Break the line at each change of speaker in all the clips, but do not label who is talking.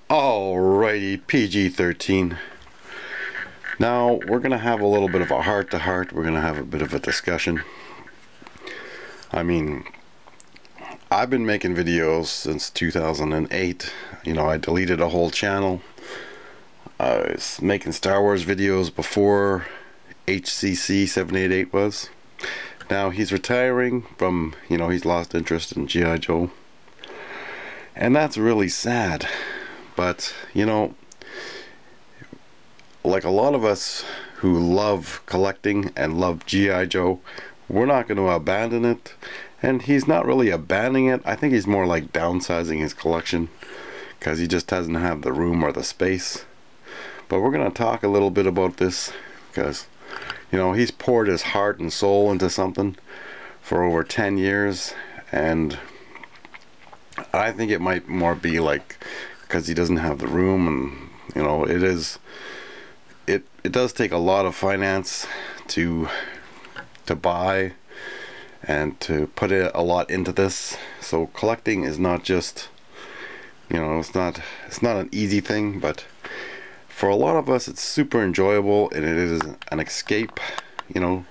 Alrighty, PG-13. Now we're gonna have a little bit of a heart-to-heart. We're gonna have a bit of a discussion. I mean, I've been making videos since 2008. You know, I deleted a whole channel. I was making Star Wars videos before HCC 788 was. Now he's retiring from, you know, he's lost interest in G.I.Joe. And that's really sad. But, you know, like a lot of us who love collecting and love G.I. Joe, we're not going to abandon it. And he's not really abandoning it. I think he's more like downsizing his collection because he just doesn't have the room or the space. But we're going to talk a little bit about this because, you know, he's poured his heart and soul into something for over 10 years. And I think it might more be like because he doesn't have the room, and you know, it does take a lot of finance to buy and to put a lot into this. So collecting is not just, you know, it's not an easy thing, but for a lot of us it's super enjoyable and it is an escape. You know,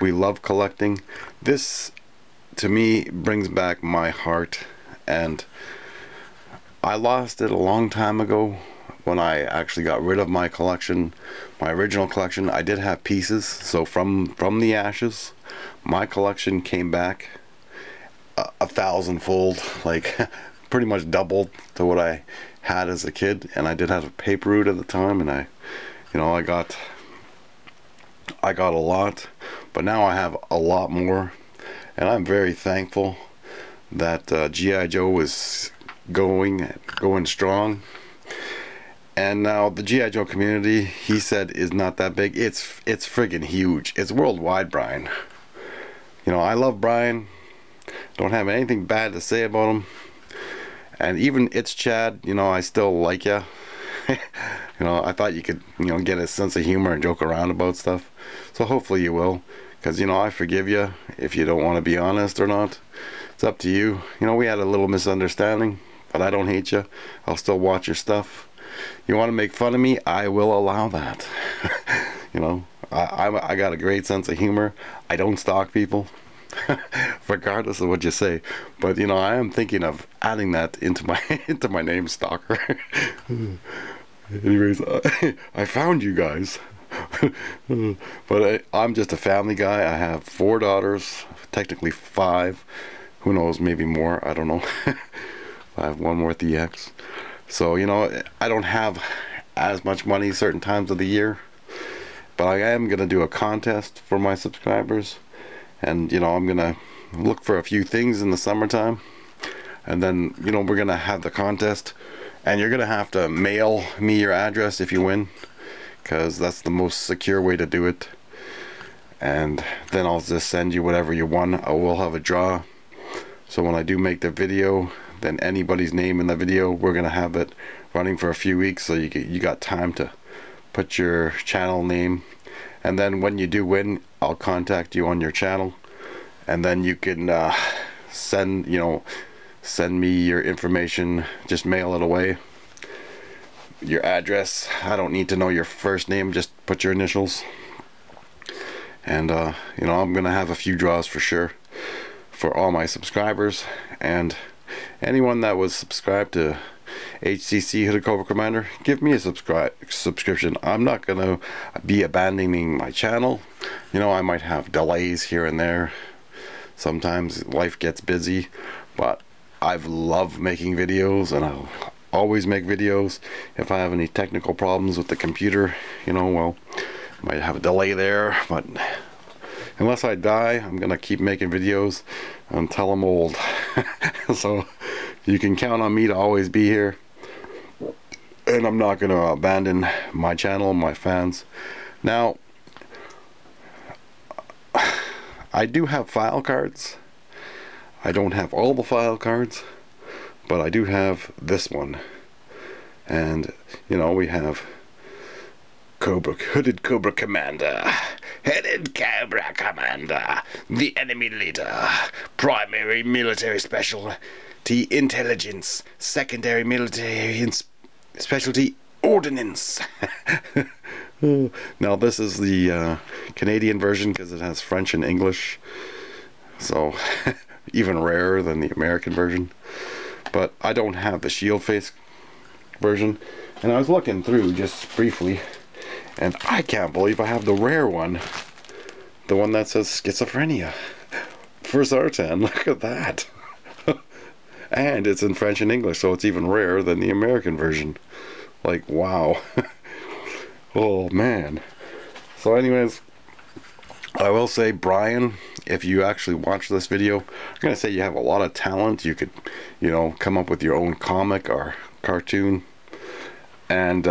we love collecting. This to me brings back my heart, and I lost it a long time ago when I actually got rid of my collection, my original collection. I did have pieces, so from the ashes, my collection came back a thousandfold, like pretty much doubled to what I had as a kid. And I did have a paper route at the time, and I got a lot, but now I have a lot more, and I'm very thankful that G.I. Joe is going strong. And now the G.I. Joe community, he said, is not that big. It's friggin' huge. It's worldwide, Brian. You know, I love Brian. Don't have anything bad to say about him. And even It's Chad, you know, I still like ya. You know, I thought you could, you know, get a sense of humor and joke around about stuff. So hopefully you will. Because, you know, I forgive you if you don't want to be honest or not. It's up to you. You know, we had a little misunderstanding, but I don't hate you. I'll still watch your stuff. You want to make fun of me? I will allow that. You know, I got a great sense of humor. I don't stalk people, regardless of what you say. But you know, I am thinking of adding that into my name, stalker. Anyways, I found you guys. But I'm just a family guy. I have 4 daughters, technically 5. Who knows, maybe more, I don't know. I have one more with the ex. So, you know, I don't have as much money certain times of the year, but I am going to do a contest for my subscribers. And, you know, I'm going to look for a few things in the summertime. And then, you know, we're going to have the contest. And you're going to have to mail me your address if you win, because that's the most secure way to do it. And then I'll just send you whatever you won. I will have a draw. So when I do make the video, then anybody's name in the video, we're gonna have it running for a few weeks, so you got time to put your channel name. And then when you do win, I'll contact you on your channel, and then you can send me your information. Just mail it away, your address. I don't need to know your first name, just put your initials. And you know, I'm gonna have a few draws for sure for all my subscribers, and anyone that was subscribed to HCC Hooded Cobra Commander, give me a subscription. I'm not gonna be abandoning my channel. You know, I might have delays here and there. Sometimes life gets busy, but I've loved making videos, and I'll always make videos. If I have any technical problems with the computer, you know, well, might have a delay there, but unless I die, I'm gonna keep making videos until I'm old. So you can count on me to always be here, and I'm not gonna abandon my channel and my fans. Now, I do have file cards. I don't have all the file cards, but I do have this one. And you know, we have Cobra, Hooded Cobra Commander, Hooded Cobra Commander, the enemy leader, primary military specialty intelligence, secondary military specialty ordnance. Now this is the Canadian version because it has French and English, so even rarer than the American version. But I don't have the shield face version, and I was looking through just briefly, and I can't believe I have the rare one, the one that says schizophrenia for Zartan. Look at that. And it's in French and English, so it's even rarer than the American version. Like, wow. Oh man. So anyways, I will say, Brian, if you actually watch this video, I'm gonna say you have a lot of talent. You could, you know, come up with your own comic or cartoon, and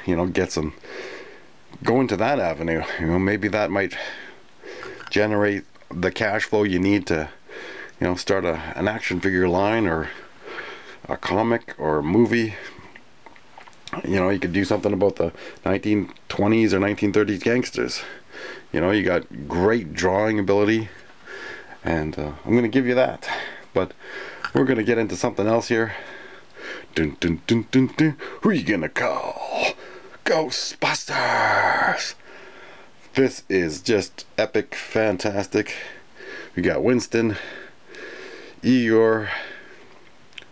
you know, go into that avenue. You know, maybe that might generate the cash flow you need to, you know, start an action figure line or a comic or a movie. You know, you could do something about the 1920s or 1930s gangsters. You know, you got great drawing ability, and I'm going to give you that. But we're going to get into something else here. Dun, dun, dun, dun, dun. Who are you going to call? Ghostbusters! This is just epic, fantastic. We got Winston, Igor.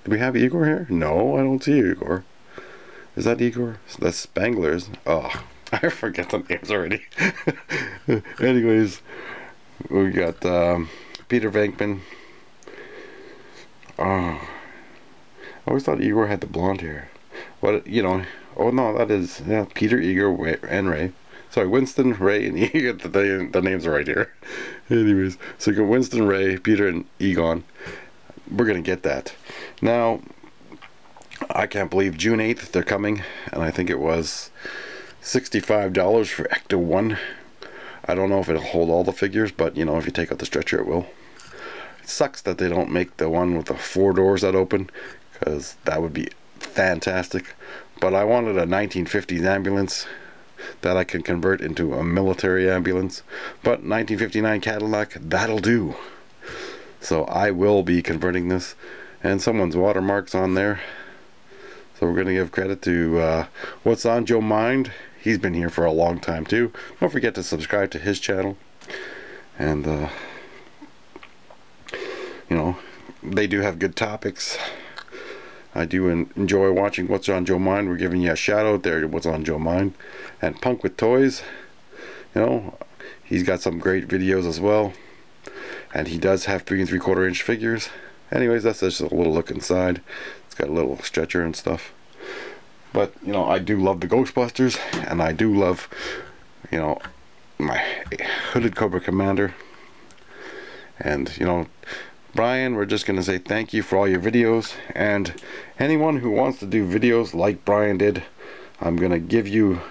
Do we have Igor here? No, I don't see Igor. Is that Igor? That's Spangler's. Oh, I forget the names already. Anyways, we got Peter Venkman. Oh, I always thought Igor had the blonde hair. What, you know? Oh no, that is, yeah, Peter, Igor, and Ray. Sorry, Winston, Ray, and Egon. The names are right here. Anyways, so you got Winston, Ray, Peter, and Egon. We're gonna get that now. I can't believe June 8th they're coming, and I think it was $65 for Ecto 1. I don't know if it'll hold all the figures, but you know, if you take out the stretcher, it will. It sucks that they don't make the one with the 4 doors that open, because that would be fantastic. But I wanted a 1950s ambulance that I can convert into a military ambulance. But 1959 Cadillac, that'll do. So I will be converting this, and someone's watermark's on there. So we're going to give credit to What's on Joe Mind. He's been here for a long time too. Don't forget to subscribe to his channel. And you know, they do have good topics. I do enjoy watching What's on Joe Mind. We're giving you a shout out there to What's on Joe Mind. And Punk with Toys, you know, he's got some great videos as well. And he does have 3 3/4 inch figures. Anyways, that's just a little look inside. It's got a little stretcher and stuff. But, you know, I do love the Ghostbusters, and I do love, you know, my Hooded Cobra Commander. And, you know, Brian, we're just going to say thank you for all your videos, and anyone who wants to do videos like Brian did, I'm going to give you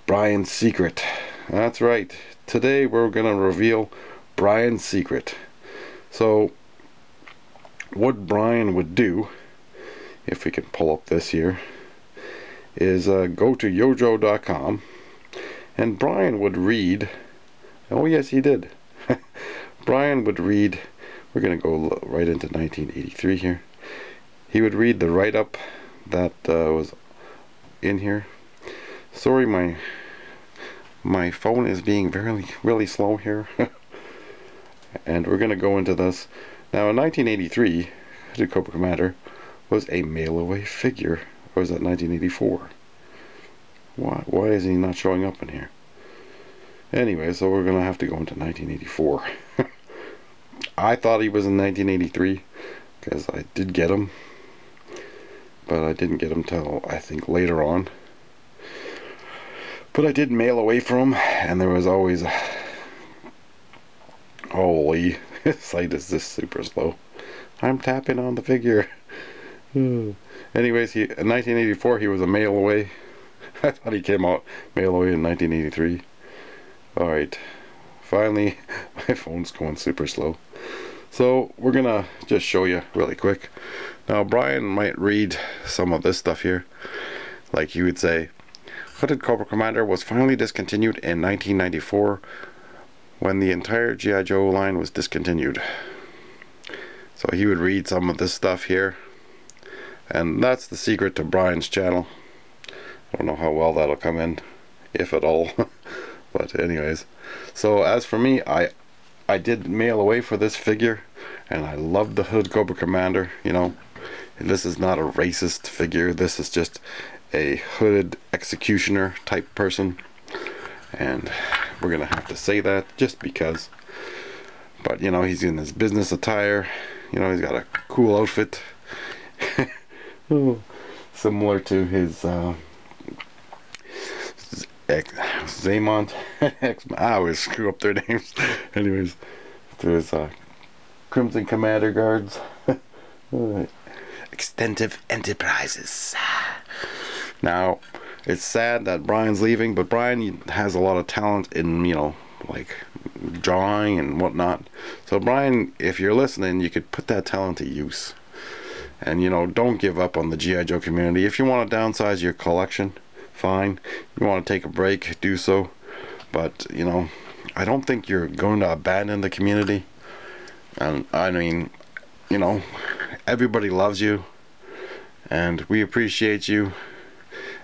Brian's secret. That's right. Today we're going to reveal Brian's secret. So, what Brian would do, if we can pull up this here, is go to yojo.com, and Brian would read, oh yes he did, Brian would read, we're going to go right into 1983 here, he would read the write-up that was in here. Sorry, my phone is being really slow here. And we're going to go into this. Now in 1983, the Cobra Commander was a mail-away figure. Or was that 1984? Why is he not showing up in here? Anyway, so we're going to have to go into 1984. I thought he was in 1983 because I did get him. But I didn't get him till I think later on. But I did mail away from him, and there was always... Holy, his site is just super slow. I'm tapping on the figure. Anyways, in 1984 he was a mail away. I thought he came out mail away in 1983. Alright, finally my phone's going super slow. So we're gonna just show you really quick. Now Brian might read some of this stuff here. Like he would say, Hooded Cobra Commander was finally discontinued in 1994 when the entire G.I.Joe line was discontinued. So he would read some of this stuff here. And that's the secret to Brian's channel. I don't know how well that'll come in, if at all. But anyways, so as for me, I did mail away for this figure, and I love the Hood Cobra Commander. You know, this is not a racist figure. This is just a hooded executioner type person, and we're gonna have to say that just because. But you know, he's in his business attire. You know, he's got a cool outfit. Similar to his Zaymont. I always screw up their names. Anyways, to his Crimson Commander guards. Extensive Enterprises. Now, it's sad that Brian's leaving, but Brian has a lot of talent in, you know, like drawing and whatnot. So Brian, if you're listening, you could put that talent to use. And you know, don't give up on the G.I. Joe community. If you want to downsize your collection, fine. You want to take a break, do so. But you know, I don't think you're going to abandon the community. And I mean, you know, everybody loves you, and we appreciate you.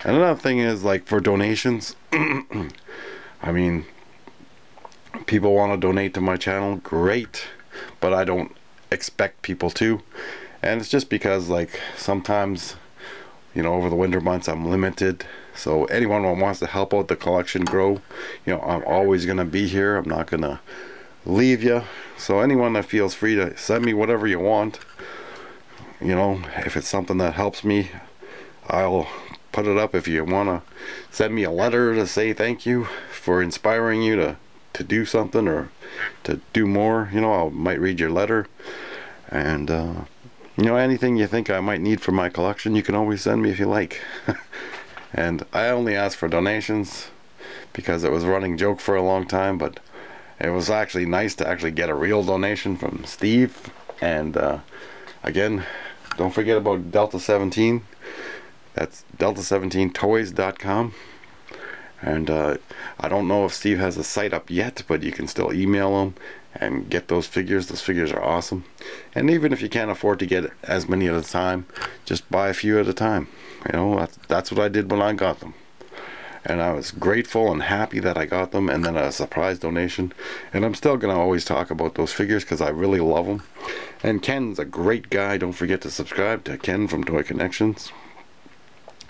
And another thing is, like, for donations, I mean, people want to donate to my channel, great, but I don't expect people to. And it's just because, like, sometimes, you know, over the winter months I'm limited. So anyone who wants to help out the collection grow, you know, I'm always going to be here. I'm not going to leave you. So anyone that feels free to send me whatever you want, you know, if it's something that helps me, I'll put it up. If you want to send me a letter to say thank you for inspiring you to do something or to do more, you know, I might read your letter. And you know, anything you think I might need for my collection, you can always send me if you like. And I only ask for donations because it was a running joke for a long time, but it was actually nice to actually get a real donation from Steve. And again, don't forget about Delta 17. That's delta17toys.com. And I don't know if Steve has a site up yet, but you can still email him and get those figures. Those figures are awesome. And even if you can't afford to get as many at a time, just buy a few at a time. You know, that's what I did when I got them. And I was grateful and happy that I got them, and then a surprise donation. And I'm still going to always talk about those figures because I really love them. And Ken's a great guy. Don't forget to subscribe to Ken from Toy Connections.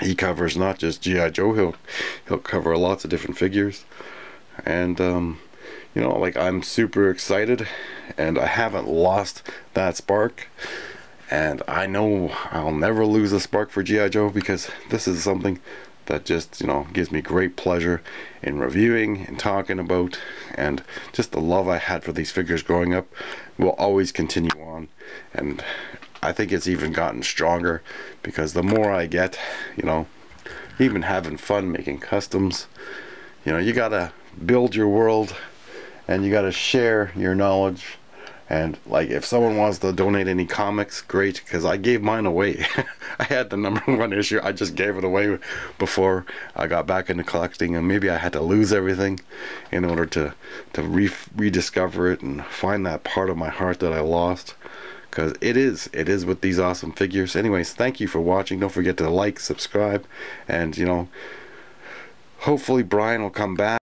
He covers not just G.I. Joe, he'll cover lots of different figures. And you know, like, I'm super excited, and I haven't lost that spark, and I know I'll never lose a spark for G.I. Joe, because this is something that just, you know, gives me great pleasure in reviewing and talking about, and just the love I had for these figures growing up will always continue on. And I think it's even gotten stronger because the more I get, you know, even having fun making customs, you know, you gotta build your world and you gotta share your knowledge. And like, if someone wants to donate any comics, great, because I gave mine away. I had the #1 issue, I just gave it away before I got back into collecting, and maybe I had to lose everything in order to rediscover it and find that part of my heart that I lost. Because it is with these awesome figures. Anyways, thank you for watching. Don't forget to like, subscribe, and you know, hopefully Brian will come back.